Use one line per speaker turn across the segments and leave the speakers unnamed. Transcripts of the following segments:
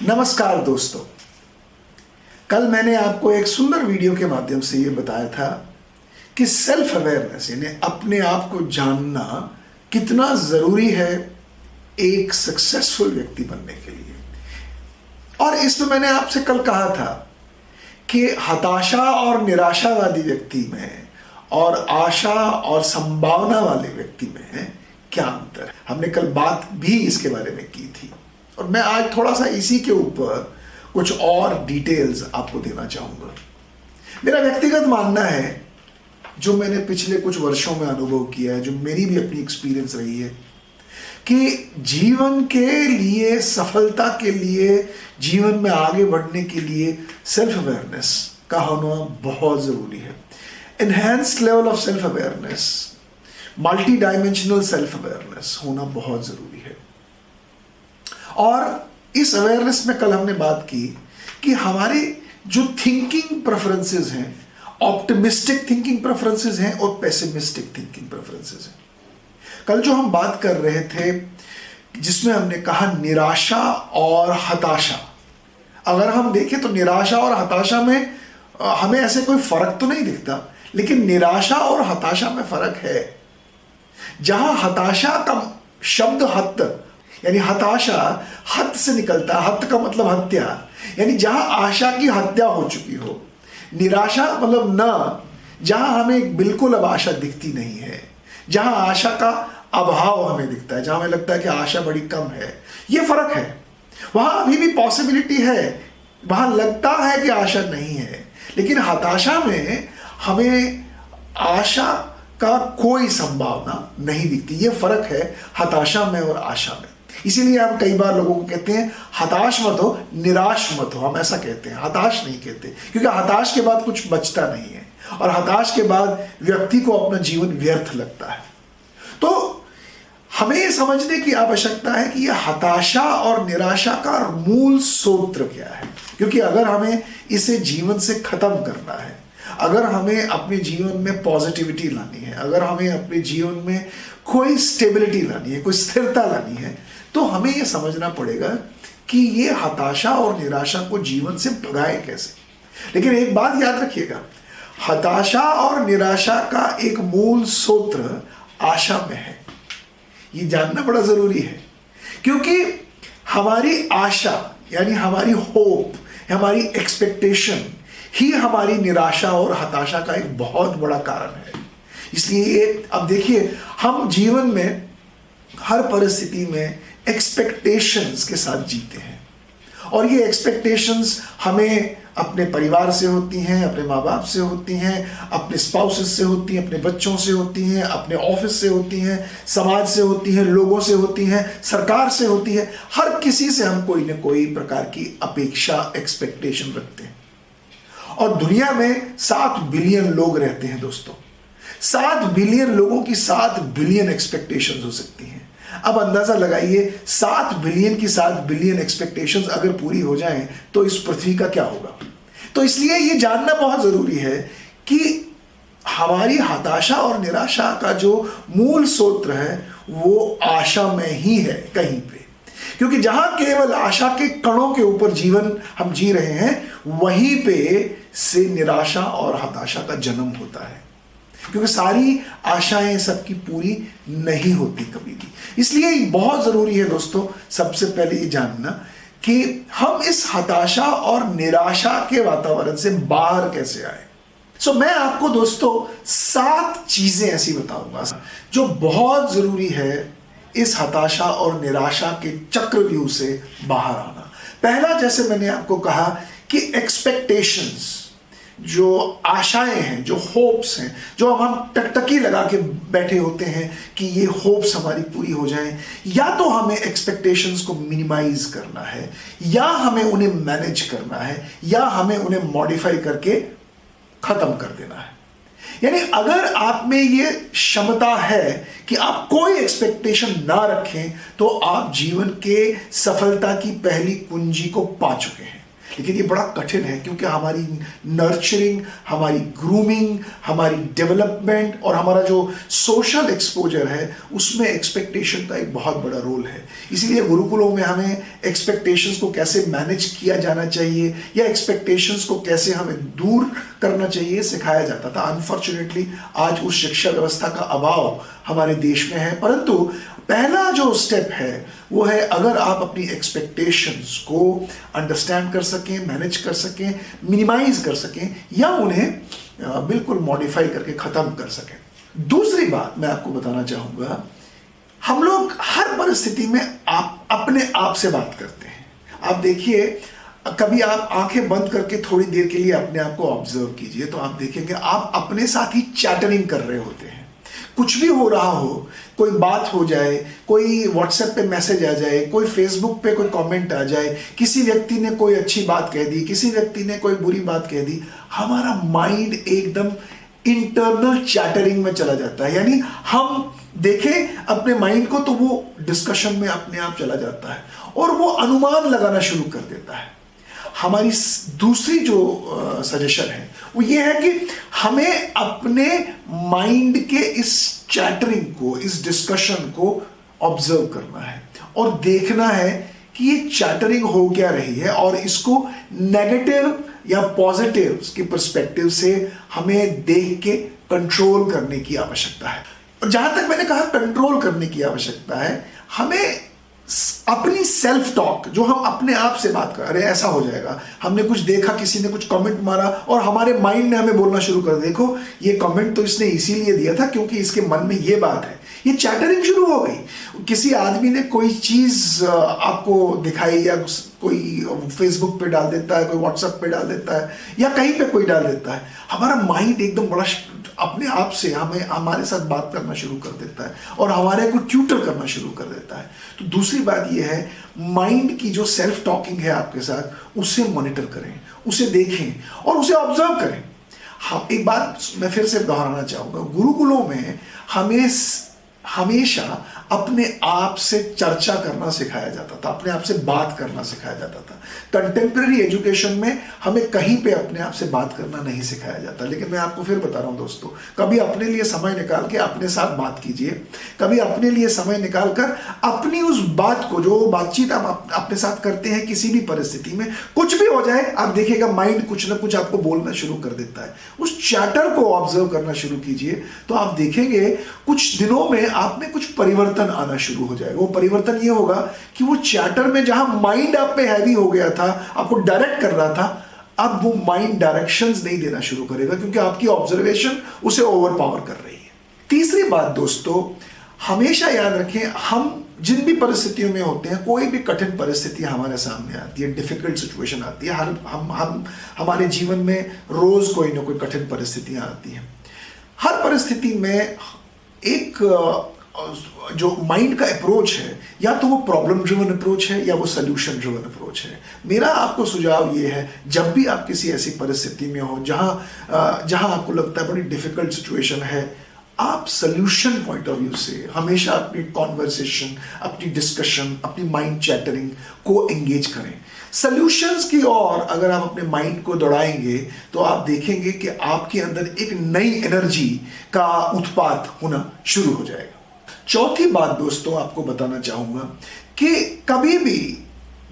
नमस्कार दोस्तों, कल मैंने आपको एक सुंदर वीडियो के माध्यम से ये बताया था कि सेल्फ अवेयरनेस यानी अपने आप को जानना कितना ज़रूरी है एक सक्सेसफुल व्यक्ति बनने के लिए। और इसमें मैंने आपसे कल कहा था कि हताशा और निराशावादी व्यक्ति में और आशा और संभावना वाले व्यक्ति में क्या अंतर है। हमने कल बात भी इसके बारे में की थी और मैं आज थोड़ा सा इसी के ऊपर कुछ और डिटेल्स आपको देना चाहूँगा। मेरा व्यक्तिगत मानना है, जो मैंने पिछले कुछ वर्षों में अनुभव किया है, जो मेरी भी अपनी एक्सपीरियंस रही है, कि जीवन के लिए, सफलता के लिए, जीवन में आगे बढ़ने के लिए सेल्फ अवेयरनेस का होना बहुत ज़रूरी है। Enhanced level of self awareness, multi dimensional self awareness होना बहुत ज़रूरी है। और इस अवेयरनेस में कल हमने बात की कि हमारे जो थिंकिंग प्रेफरेंसेस हैं, ऑप्टिमिस्टिक थिंकिंग प्रेफरेंसेस हैं और पेसिमिस्टिक थिंकिंग प्रेफरेंसेस हैं। कल जो हम बात कर रहे थे जिसमें हमने कहा निराशा और हताशा, अगर हम देखें तो निराशा और हताशा में हमें ऐसे कोई फर्क तो नहीं दिखता, लेकिन निराशा और हताशा में फर्क है। जहां हताशा का शब्द हत यानी हताशा हत से निकलता है, हत का मतलब हत्या, यानी जहां आशा की हत्या हो चुकी हो। निराशा मतलब न जहां हमें बिल्कुल अब आशा दिखती नहीं है, जहां आशा का अभाव हमें दिखता है, जहां हमें लगता है कि आशा बड़ी कम है, ये फर्क है। वहां अभी भी पॉसिबिलिटी है, वहां लगता है कि आशा नहीं है, लेकिन हताशा में हमें आशा का कोई संभावना नहीं दिखती। ये फर्क है हताशा में और आशा में। इसीलिए हम कई बार लोगों को कहते हैं हताश मत हो, निराश मत हो। हम ऐसा कहते हैं, हताश नहीं कहते, क्योंकि हताश के बाद कुछ बचता नहीं है और हताश के बाद व्यक्ति को अपना जीवन व्यर्थ लगता है। तो हमें ये समझने की आवश्यकता है कि यह हताशा और निराशा का मूल सूत्र क्या है, क्योंकि अगर हमें इसे जीवन से खत्म करना है, अगर हमें अपने जीवन में पॉजिटिविटी लानी है, अगर हमें अपने जीवन में कोई स्टेबिलिटी लानी है, कोई स्थिरता लानी है, तो हमें यह समझना पड़ेगा कि ये हताशा और निराशा को जीवन से भगाए कैसे। लेकिन एक बात याद रखिएगा, हताशा और निराशा का एक मूल सूत्र आशा में है। ये जानना बड़ा जरूरी है, क्योंकि हमारी आशा यानी हमारी होप, हमारी एक्सपेक्टेशन ही हमारी निराशा और हताशा का एक बहुत बड़ा कारण है। इसलिए अब देखिए, हम जीवन में हर परिस्थिति में एक्सपेक्टेशंस के साथ जीते हैं और ये एक्सपेक्टेशंस हमें अपने परिवार से होती हैं, अपने माँ बाप से होती हैं, अपने स्पाउसेस से होती हैं, अपने बच्चों से होती हैं, अपने ऑफिस से होती हैं, समाज से होती हैं, लोगों से होती हैं, सरकार से होती है। हर किसी से हम कोई न कोई प्रकार की अपेक्षा, एक्सपेक्टेशन रखते हैं। और दुनिया में 7 बिलियन लोग रहते हैं दोस्तों। 7 बिलियन लोगों की 7 बिलियन एक्सपेक्टेशंस हो सकती हैं। अब अंदाजा लगाइए, 7 बिलियन की 7 बिलियन एक्सपेक्टेशंस अगर पूरी हो जाएं तो इस पृथ्वी का क्या होगा। तो इसलिए ये जानना बहुत जरूरी है कि हमारी हताशा और निराशा का जो मूल सूत्र है वो आशा में ही है कहीं पे, क्योंकि जहां केवल आशा के कणों के ऊपर जीवन हम जी रहे हैं, वहीं पे से निराशा और हताशा का जन्म होता है, क्योंकि सारी आशाएं सबकी पूरी नहीं होती कभी भी। इसलिए बहुत जरूरी है दोस्तों, सबसे पहले ये जानना कि हम इस हताशा और निराशा के वातावरण से बाहर कैसे आए। मैं आपको दोस्तों 7 चीजें ऐसी बताऊंगा जो बहुत जरूरी है इस हताशा और निराशा के चक्रव्यूह से बाहर आना। पहला, जैसे मैंने आपको कहा कि एक्सपेक्टेशंस, जो आशाएं हैं, जो होप्स हैं, जो अब हम टकटकी लगा के बैठे होते हैं कि ये होप्स हमारी पूरी हो जाएं, या तो हमें एक्सपेक्टेशंस को मिनिमाइज करना है, या हमें उन्हें मैनेज करना है, या हमें उन्हें मॉडिफाई करके खत्म कर देना है। यानी अगर आप में ये क्षमता है कि आप कोई एक्सपेक्टेशन ना रखें, तो आप जीवन के सफलता की पहली कुंजी को पा चुके हैं। लेकिन ये बड़ा कठिन है क्योंकि हमारी नर्चरिंग, हमारी ग्रूमिंग, हमारी डेवलपमेंट और हमारा जो सोशल एक्सपोजर है उसमें एक्सपेक्टेशन का एक बहुत बड़ा रोल है। इसीलिए गुरुकुलों में हमें एक्सपेक्टेशंस को कैसे मैनेज किया जाना चाहिए या एक्सपेक्टेशंस को कैसे हमें दूर करना चाहिए सिखाया जाता था। अनफॉर्चुनेटली आज उस शिक्षा व्यवस्था का अभाव हमारे देश में है, परंतु पहला जो स्टेप है वो है अगर आप अपनी एक्सपेक्टेशंस को अंडरस्टैंड कर सकें, मैनेज कर सकें, मिनिमाइज कर सकें या उन्हें बिल्कुल मॉडिफाई करके ख़त्म कर सकें। दूसरी बात मैं आपको बताना चाहूँगा, हम लोग हर परिस्थिति में आप अपने आप से बात करते हैं। आप देखिए, कभी आप आंखें बंद करके थोड़ी देर के लिए अपने आप को ऑब्जर्व कीजिए तो आप देखेंगे आप अपने साथ ही चैटरिंग कर रहे होते हैं। कुछ भी हो रहा हो, कोई बात हो जाए, कोई व्हाट्सएप पे मैसेज आ जाए, कोई फेसबुक पे कोई कमेंट आ जाए, किसी व्यक्ति ने कोई अच्छी बात कह दी, किसी व्यक्ति ने कोई बुरी बात कह दी, हमारा माइंड एकदम इंटरनल चैटरिंग में चला जाता है। यानी हम देखें अपने माइंड को तो वो डिस्कशन में अपने आप चला जाता है और वो अनुमान लगाना शुरू कर देता है। हमारी दूसरी जो सजेशन है वो ये है कि हमें अपने माइंड के इस चैटरिंग को, इस डिस्कशन को ऑब्जर्व करना है और देखना है कि ये चैटरिंग हो क्या रही है और इसको नेगेटिव या पॉजिटिव की पर्सपेक्टिव से हमें देख के कंट्रोल करने की आवश्यकता है। और जहां तक मैंने कहा कंट्रोल करने की आवश्यकता है, हमें अपनी सेल्फ टॉक जो हम अपने आप से बात कर, अरे ऐसा हो जाएगा, हमने कुछ देखा, किसी ने कुछ कमेंट मारा और हमारे माइंड ने हमें बोलना शुरू कर, देखो ये कमेंट तो इसने इसीलिए दिया था क्योंकि इसके मन में ये बात है। ये चैटरिंग शुरू हो गई। किसी आदमी ने कोई चीज आपको दिखाई या कोई फेसबुक पे डाल देता है, कोई व्हाट्सएप पे डाल देता है या कहीं पे कोई डाल देता है, हमारा माइंड एकदम बड़ा अपने आप से हमारे साथ बात करना शुरू कर देता है और हमारे को ट्यूटर करना शुरू कर देता है। तो दूसरी बात यह है, माइंड की जो सेल्फ टॉकिंग है आपके साथ, उसे मॉनिटर करें, उसे देखें और उसे ऑब्जर्व करें। हाँ, एक बात मैं फिर से दोहराना चाहूंगा, गुरुकुलों में हमें हमेशा अपने आप से चर्चा करना सिखाया जाता था, अपने आप से बात करना सिखाया जाता था। कंटेम्प्रेरी एजुकेशन में हमें कहीं पे अपने आप से बात करना नहीं सिखाया जाता। लेकिन मैं आपको फिर बता रहा हूं दोस्तों, कभी अपने लिए समय निकाल के अपने साथ बात कीजिए, कभी अपने लिए समय निकाल कर अपनी उस बात को, जो बातचीत आप अपने साथ करते हैं किसी भी परिस्थिति में, कुछ भी हो जाए, आप देखिएगा माइंड कुछ ना कुछ आपको बोलना शुरू कर देता है। उस चैटर को ऑब्जर्व करना शुरू कीजिए तो आप देखेंगे कुछ दिनों में आप में कुछ परिवर्तन आना शुरू हो जाएगा। वो परिवर्तन ये होगा कि वो चैटर में जहां माइंड आप पे हैवी हो गया था, आपको डायरेक्ट कर रहा था, अब वो माइंड डायरेक्शंस नहीं देना शुरू करेगा क्योंकि आपकी ऑब्जर्वेशन उसे ओवरपावर कर रही है। तीसरी बात दोस्तों, हमेशा याद रखें, हम जिन भी परिस्थितियों में होते हैं, कोई भी कठिन परिस्थिति हमारे सामने आती है, डिफिकल्ट सिचुएशन आती है, हम हमारे जीवन में रोज कोई ना कोई कठिन परिस्थितियां आती हैं। हर परिस्थिति में एक जो माइंड का अप्रोच है, या तो वो प्रॉब्लम ड्रिवन अप्रोच है या वो सोल्यूशन ड्रिवन अप्रोच है। मेरा आपको सुझाव ये है, जब भी आप किसी ऐसी परिस्थिति में हो जहां आपको लगता है बड़ी डिफिकल्ट सिचुएशन है, आप सोल्यूशन पॉइंट ऑफ व्यू से हमेशा अपनी कॉन्वर्सेशन, अपनी डिस्कशन, अपनी माइंड चैटरिंग को एंगेज करें। सॉल्यूशंस की ओर अगर आप अपने माइंड को दौड़ाएंगे तो आप देखेंगे कि आपके अंदर एक नई एनर्जी का उत्पाद होना शुरू हो जाएगा। चौथी बात दोस्तों आपको बताना चाहूंगा कि कभी भी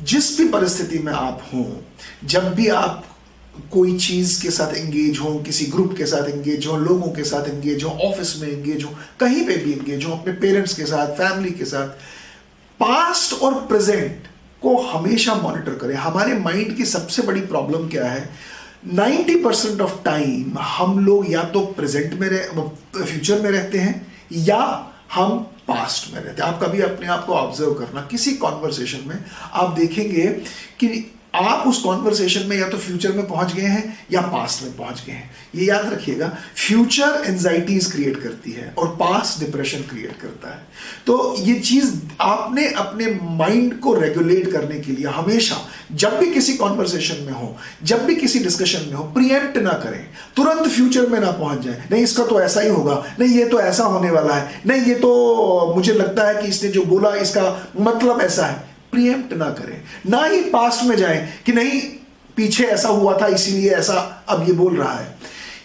जिस भी परिस्थिति में आप हों, जब भी आप कोई चीज के साथ एंगेज हो, किसी ग्रुप के साथ एंगेज हो, लोगों के साथ एंगेज हो, ऑफिस में एंगेज हो, कहीं पे भी एंगेज हो, अपने पेरेंट्स के साथ, फैमिली के साथ, पास्ट और प्रेजेंट को हमेशा मॉनिटर करें। हमारे माइंड की सबसे बड़ी प्रॉब्लम क्या है, 90% ऑफ टाइम हम लोग या तो प्रेजेंट में फ्यूचर में रहते हैं या हम पास्ट में रहते हैं। आप कभी अपने आप को ऑब्जर्व करना, किसी कॉन्वर्सेशन में आप देखेंगे कि आप उस कॉन्वर्सेशन में या तो फ्यूचर में पहुंच गए हैं या पास्ट में पहुंच गए हैं। ये याद रखिएगा, फ्यूचर एंजाइटीज क्रिएट करती है और पास्ट डिप्रेशन क्रिएट करता है। तो ये चीज आपने अपने माइंड को रेगुलेट करने के लिए हमेशा जब भी किसी कॉन्वर्सेशन में हो, जब भी किसी डिस्कशन में हो, प्रीएम्प्ट ना करें, तुरंत फ्यूचर में ना पहुंच जाए, नहीं इसका तो ऐसा ही होगा, नहीं ये तो ऐसा होने वाला है, नहीं ये तो मुझे लगता है कि इसने जो बोला इसका मतलब ऐसा है। प्रीएम्प्ट ना करें, ना ही पास्ट में जाएं कि नहीं पीछे ऐसा हुआ था इसीलिए ऐसा अब ये बोल रहा है।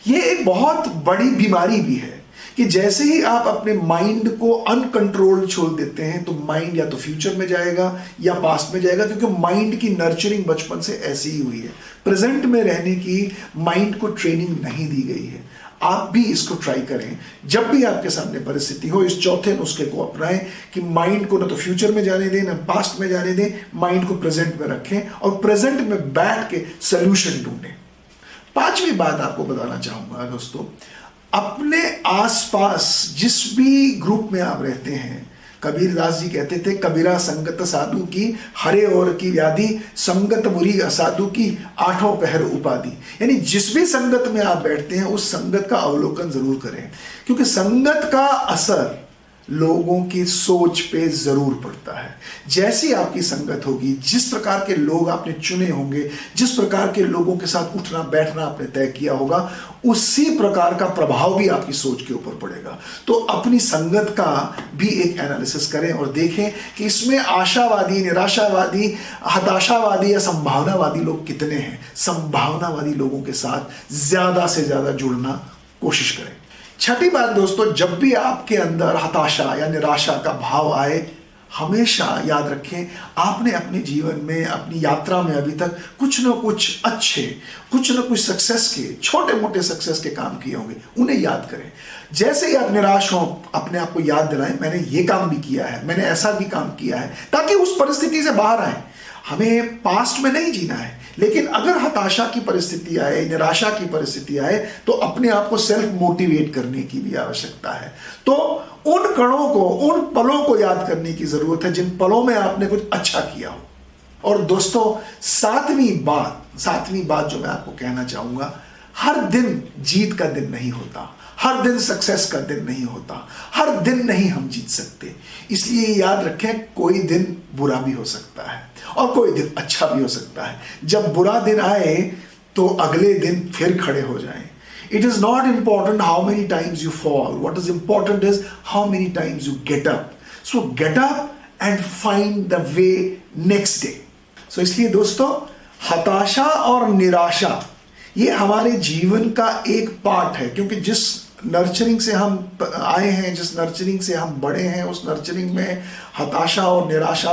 ये एक बहुत बड़ी बीमारी भी है कि जैसे ही आप अपने माइंड को अनकंट्रोल्ड छोड़ देते हैं तो माइंड या तो फ्यूचर में जाएगा या पास्ट में जाएगा, क्योंकि माइंड की नर्चरिंग बचपन से ऐसी ही हुई है। प्रेजेंट में रहने की माइंड को ट्रेनिंग नहीं दी गई है। आप भी इसको ट्राई करें, जब भी आपके सामने परिस्थिति हो इस चौथे नुस्खे को अपनाएं कि माइंड को ना तो फ्यूचर में जाने दें ना पास्ट में जाने दें, माइंड को प्रेजेंट में रखें और प्रेजेंट में बैठ के सोल्यूशन ढूंढें। पांचवी बात आपको बताना चाहूंगा दोस्तों, अपने आसपास जिस भी ग्रुप में आप रहते हैं, कबीर दास जी कहते थे, कबीरा संगत साधु की हरे और की व्याधि, संगत बुरी असाधु की आठों पहर उपाधि। यानी जिस भी संगत में आप बैठते हैं उस संगत का अवलोकन जरूर करें, क्योंकि संगत का असर लोगों की सोच पे जरूर पड़ता है। जैसी आपकी संगत होगी, जिस प्रकार के लोग आपने चुने होंगे, जिस प्रकार के लोगों के साथ उठना बैठना आपने तय किया होगा, उसी प्रकार का प्रभाव भी आपकी सोच के ऊपर पड़ेगा। तो अपनी संगत का भी एक एनालिसिस करें और देखें कि इसमें आशावादी, निराशावादी, हताशावादी या संभावनावादी लोग कितने हैं। संभावनावादी लोगों के साथ ज्यादा से ज्यादा जुड़ना कोशिश करें। छठी बात दोस्तों, जब भी आपके अंदर हताशा या निराशा का भाव आए, हमेशा याद रखें आपने अपने जीवन में, अपनी यात्रा में अभी तक कुछ न कुछ अच्छे, कुछ न कुछ सक्सेस के, छोटे मोटे सक्सेस के काम किए होंगे, उन्हें याद करें। जैसे ही आप निराश हो, अपने आप को याद दिलाएं, मैंने ये काम भी किया है, मैंने ऐसा भी काम किया है, ताकि उस परिस्थिति से बाहर आए। हमें पास्ट में नहीं जीना है, लेकिन अगर हताशा की परिस्थिति आए, निराशा की परिस्थिति आए, तो अपने आप को सेल्फ मोटिवेट करने की भी आवश्यकता है। तो उन कणों को, उन पलों को याद करने की जरूरत है जिन पलों में आपने कुछ अच्छा किया हो। और दोस्तों सातवीं बात जो मैं आपको कहना चाहूंगा, हर दिन जीत का दिन नहीं होता, हर दिन सक्सेस का दिन नहीं होता, हर दिन नहीं हम जीत सकते। इसलिए याद रखें, कोई दिन बुरा भी हो सकता है और कोई दिन अच्छा भी हो सकता है। जब बुरा दिन आए तो अगले दिन फिर खड़े हो जाएं। It is not important how many times you fall. What is important is how many times you get up. So get up and find the way next day. So इसलिए दोस्तों, हताशा और निराशा ये हमारे जीवन का एक पार्ट है, क्योंकि जिस नर्चरिंग से हम आए हैं, जिस नर्चरिंग से हम बड़े हैं, उस नर्चरिंग में हताशा और निराशा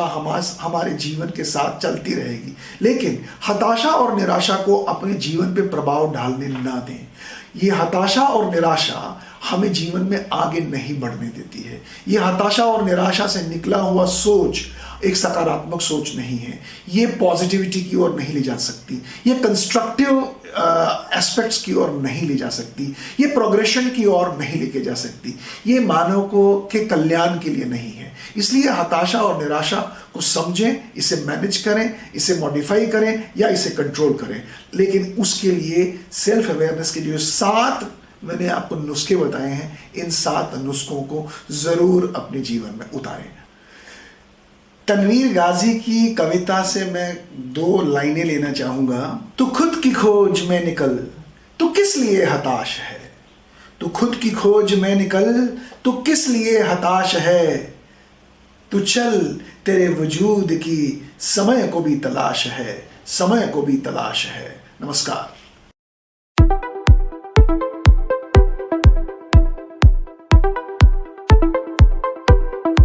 हमारे जीवन के साथ चलती रहेगी। लेकिन हताशा और निराशा को अपने जीवन पे प्रभाव डालने ना दें। ये हताशा और निराशा हमें जीवन में आगे नहीं बढ़ने देती है। ये हताशा और निराशा से निकला हुआ सोच एक सकारात्मक सोच नहीं है। ये पॉजिटिविटी की ओर नहीं ले जा सकती, ये कंस्ट्रक्टिव एस्पेक्ट्स की ओर नहीं ले जा सकती, ये प्रोग्रेशन की ओर नहीं लेके जा सकती, ये मानव को के कल्याण के लिए नहीं है। इसलिए हताशा और निराशा को समझें, इसे मैनेज करें, इसे मॉडिफाई करें या इसे कंट्रोल करें। लेकिन उसके लिए सेल्फ अवेयरनेस के जो 7 मैंने आपको नुस्खे बताए हैं, इन 7 नुस्खों को जरूर अपने जीवन में उतारें। तनवीर गाजी की कविता से मैं 2 लाइनें लेना चाहूंगा। तू खुद की खोज में निकल, तू किस लिए हताश है। तू खुद की खोज में निकल, तू किस लिए हताश है। तू चल, तेरे वजूद की समय को भी तलाश है, समय को भी तलाश है। नमस्कार।